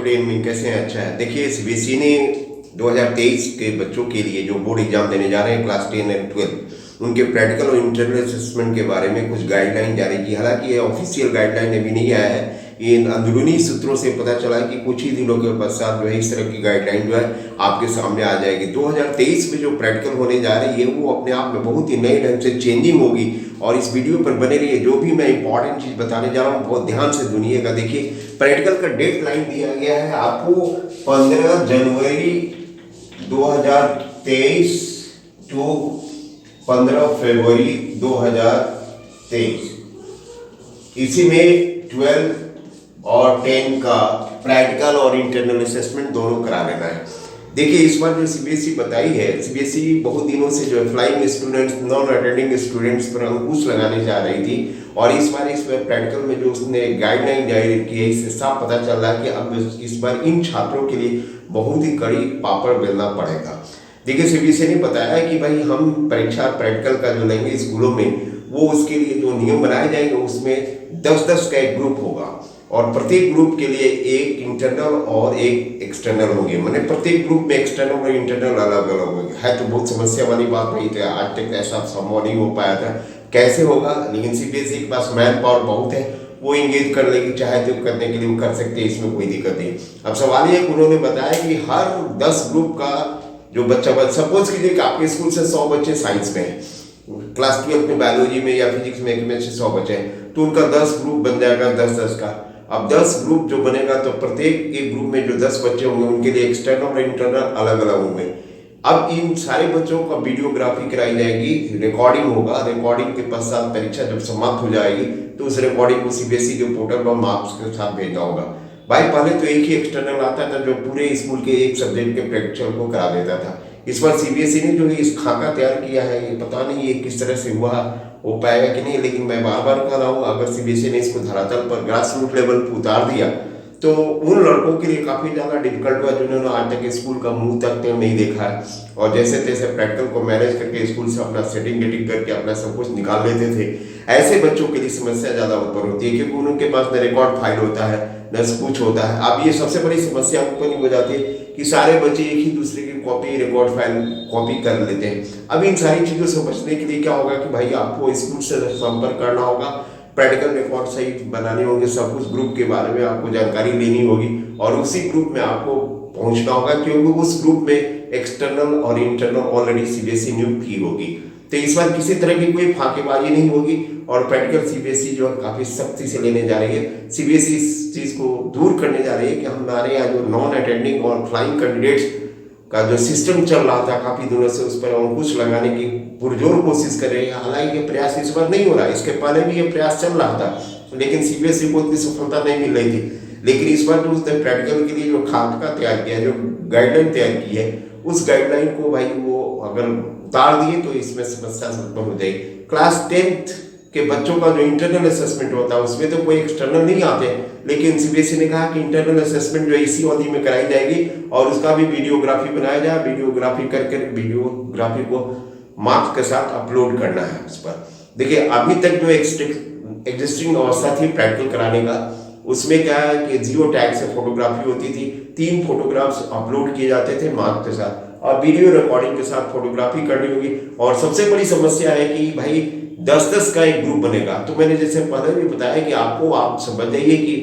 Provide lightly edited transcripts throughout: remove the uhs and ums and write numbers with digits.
Good evening, कैसे हैं? अच्छा है। देखिए, सीबीएसई ने 2023 के बच्चों के लिए जो बोर्ड एग्जाम देने जा रहे हैं क्लास 10 एंड 12, उनके प्रैक्टिकल और इंटरनल असेसमेंट के बारे में कुछ गाइडलाइन जारी की। हालांकि ये ऑफिशियल गाइडलाइन अभी नहीं आया है, ये अंदरूनी सूत्रों से पता चला है कि कुछ ही दिनों के पश्चात जो है इस तरह की गाइडलाइन जो है आपके सामने आ जाएगी। 2023 में जो प्रैक्टिकल होने जा रही है वो अपने आप में बहुत ही नए ढंग से चेंजिंग होगी। और इस वीडियो पर बने रहिए, जो भी मैं इंपॉर्टेंट चीज बताने जा रहा हूँ बहुत ध्यान से सुनिएगा। देखिए, प्रैक्टिकल का डेट लाइन दिया गया है आपको 15 जनवरी 2023 टू 15 फरवरी 2023। इसी में 12 और 10 का प्रैक्टिकल और इंटरनल असेसमेंट दोनों करा लेना है। देखिए, इस बार जो सीबीएसई बताई है, सीबीएसई बहुत दिनों से जो है flying students, non attending students पर अंकुश लगाने जा रही थी। और इस बार इसमें प्रैक्टिकल में जो उसने गाइडलाइन जारी की है, इससे साफ पता चल रहा है कि अब इस बार इन छात्रों के लिए बहुत ही कड़ी पापड़ बेलना पड़ेगा। देखिए, सीबीएसई ने बताया है कि भाई हम परीक्षा प्रैक्टिकल का जो लेंगे स्कूलों में, वो उसके लिए जो नियम बनाए जाएंगे उसमें 10-10 का एक ग्रुप होगा और प्रत्येक ग्रुप के लिए एक इंटरनल और एक एक्सटर्नल होंगे। मैंने प्रत्येक ग्रुप में एक्सटर्नल और इंटरनल अलग अलग होंगे। है तो बहुत समस्या वाली बात नहीं थी, आज तक ऐसा संभव नहीं हो पाया था। कैसे होगा? लेकिन सीबीएसई के पास मैन पावर बहुत है, वो इंगेज कर लेगी, चाहे तो करने के लिए वो कर सकते हैं, इसमें कोई दिक्कत नहीं। अब सवाल ये कि उन्होंने बताया कि हर 10 ग्रुप का जो बच्चा सपोज कीजिए कि आपके स्कूल से 100 बच्चे साइंस में हैं, क्लास 12 में बायोलॉजी में या फिजिक्स में से 100 बच्चे हैं, तो उनका 10 ग्रुप बन जाएगा, 10-10 का। अब 10 ग्रुप जो बनेगा तो प्रत्येक एक ग्रुप में जो 10 बच्चे होंगे उनके लिए एक्सटर्नल और इंटरनल अलग अलग होंगे। अब इन सारे बच्चों का वीडियोग्राफी कराई जाएगी, रिकॉर्डिंग होगा। रिकॉर्डिंग के पश्चात परीक्षा जब समाप्त हो जाएगी तो उस रिकॉर्डिंग को सीबीएसई के पोर्टल पर मार्क्स के साथ भेजना होगा। भाई, पहले तो एक ही एक्सटर्नल आता था जो पूरे स्कूल के एक सब्जेक्ट के प्रैक्टिकल को करा देता था। इस बार सीबीएसई ने जो इस खाका तैयार किया है, ये पता नहीं ये किस तरह से हो पाएगा कि नहीं। लेकिन मैं बार बार कह रहा हूँ, अगर सीबीएसई ने इसको धरातल पर ग्रास रूट लेवल पर उतार दिया तो उन लड़कों के लिए काफ़ी ज़्यादा डिफिकल्ट हुआ जिन्होंने आज तक स्कूल का मुंह तक नहीं देखा है और जैसे तैसे प्रैक्टिकल को मैनेज करके स्कूल से अपना सेटिंग गेटिंग करके अपना सब कुछ निकाल लेते थे। ऐसे बच्चों के लिए समस्या ज़्यादा उत्पन्न होती है क्योंकि उनके पास न रिकॉर्ड फाइल होता है न कुछ होता है। अब ये सबसे बड़ी समस्या उत्पन्न हो जाती है कि सारे बच्चे एक ही दूसरे की कॉपी, रिकॉर्ड फाइल कॉपी कर लेते हैं। अब इन सारी चीज़ों से बचने के लिए क्या होगा कि भाई आपको स्कूल से संपर्क करना होगा, प्रैक्टिकल रिकॉर्ड सही बनाने होंगे, सब कुछ ग्रुप के बारे में आपको जानकारी लेनी होगी और उसी ग्रुप में आपको पहुंचना होगा क्योंकि उस ग्रुप में एक्सटर्नल और इंटरनल ऑलरेडी सीबीएसई नियुक्त की होगी। तो इस बार किसी तरह की कोई फाकेबाजी नहीं होगी और प्रैक्टिकल सीबीएसई जो है काफी सख्ती से लेने जा रही है। सीबीएसई इस चीज को दूर करने जा रही है कि हमारे यहाँ जो नॉन अटेंडिंग और फ्लाइंग कैंडिडेट्स का जो सिस्टम चल रहा था काफी दिनों से, उस पर अंकुश लगाने की पुरजोर कोशिश कर रहे हैं। हालांकि ये प्रयास इस बार नहीं हो रहा, इसके पहले भी ये प्रयास चल रहा था लेकिन सीबीएसई को उतनी सफलता नहीं मिल रही थी। लेकिन इस बार जो उसने प्रैक्टिकल के लिए जो खाका तैयार किया, जो गाइडलाइन तैयार की है, उस गाइडलाइन को भाई वो अगर उतार दिए तो इसमें समस्या उत्पन्न हो जाएगी। क्लास 10th के बच्चों का जो इंटरनल असेसमेंट होता है उसमें तो कोई एक्सटर्नल नहीं आते, लेकिन सीबीएसई ने कहा कि इंटरनल असेसमेंट जो इसी अवधि में कराई जाएगी और उसका भी वीडियोग्राफी बनाया जाए। वीडियोग्राफी करके वीडियोग्राफी को मार्क्स के साथ अपलोड करना है उस पर। देखिए, अभी तक जो एग्जिस्टिंग अवस्था थी प्रैक्टिकल कराने का, उसमें क्या है कि 0 टैग से फोटोग्राफी होती थी, 3 फोटोग्राफ्स अपलोड किए जाते थे मार्क्स के साथ और वीडियो रिकॉर्डिंग के साथ फोटोग्राफी करनी होगी। और सबसे बड़ी समस्या है कि भाई 10-10 का एक ग्रुप बनेगा। तो मैंने जैसे पहले भी बताया कि आप समझ जाइए कि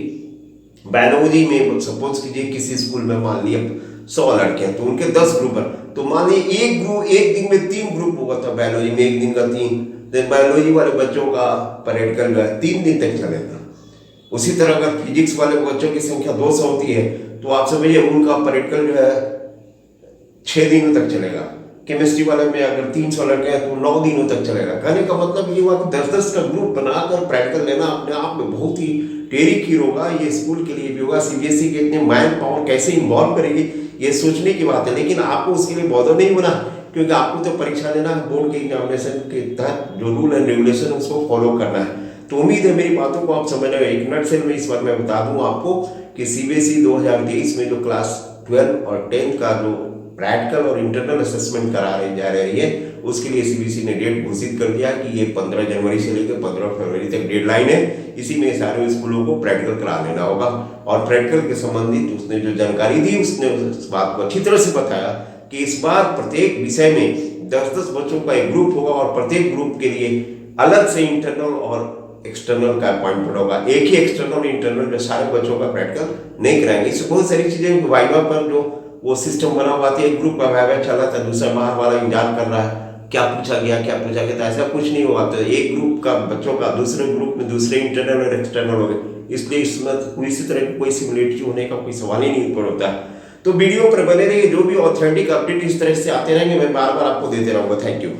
बायोलॉजी में सपोज कीजिए किसी स्कूल में मान लिया 100 लड़के हैं तो उनके 10 ग्रुप है, तो मान लीजिए एक ग्रुप एक दिन में 3 ग्रुप होगा था बायोलॉजी में, एक दिन का 3। बायोलॉजी वाले बच्चों का प्रैक्टिकल जो है 3 दिन तक चलेगा। उसी तरह अगर फिजिक्स वाले बच्चों की संख्या 200 होती है तो आप समझिए उनका प्रैक्टिकल जो है 6 दिनों तक चलेगा। केमिस्ट्री वाले में अगर 300 लड़के हैं तो 9 दिनों तक चलेगा। कहने का मतलब ये हुआ कि 10-10 का ग्रुप बनाकर प्रैक्टिकल लेना अपने आप में बहुत ही टेढ़ी खीर होगा। ये स्कूल के लिए भी होगा। सीबीएसई के इतने मैन पावर कैसे इन्वॉल्व करेगी ये सोचने की बात है, लेकिन आपको उसके लिए बॉदर नहीं होना क्योंकि आपको तो परीक्षा देना है, बोर्ड के एग्जामिनेशन के तहत जो रूल एंड रेगुलेशन उसको फॉलो करना है। तो उम्मीद है मेरी बातों को आप समझ रहे हो। एक नटसेल में इस बार मैं बता दूं आपको कि सीबीएसई 2023 में जो क्लास 12 और 10 का जो प्रैक्टिकल और इंटरनल असेसमेंट कराने जा रही है, उसके लिए सीबीएसई ने डेट घोषित कर दिया कि ये 15 जनवरी से लेकर 15 फरवरी तक डेडलाइन है। इसी में सारे स्कूलों को प्रैक्टिकल करा लेना होगा। और प्रैक्टिकल के संबंधित उसने जो जानकारी दी, उसने उस बात को अच्छी तरह से बताया कि इस बार प्रत्येक विषय में 10-10 बच्चों का एक ग्रुप होगा और प्रत्येक ग्रुप के लिए अलग से इंटरनल और एक्सटर्नल का अपॉइंटमेंट होगा। एक ही एक्सटर्नल इंटरनल जो सारे बच्चों का प्रैक्टिकल नहीं कराएंगे। इससे बहुत सारी चीजें, वाइवा पर जो वो सिस्टम बना हुआ था, एक ग्रुप का वाइवा चला था, दूसरा बाहर वाला इंतजार कर रहा है क्या पूछा गया तो ऐसा कुछ नहीं हुआ। तो एक ग्रुप का बच्चों का दूसरे ग्रुप में दूसरे इंटरनल और एक्सटर्नल हो गए, इसलिए इसमें किसी तरह की कोई सिमिलरिटी होने का कोई सवाल ही नहीं पड़ता। तो वीडियो पर बने रहिए, जो भी ऑथेंटिक अपडेट इस तरह से आते रहेंगे मैं बार बार आपको देते रहूंगा। Thank you.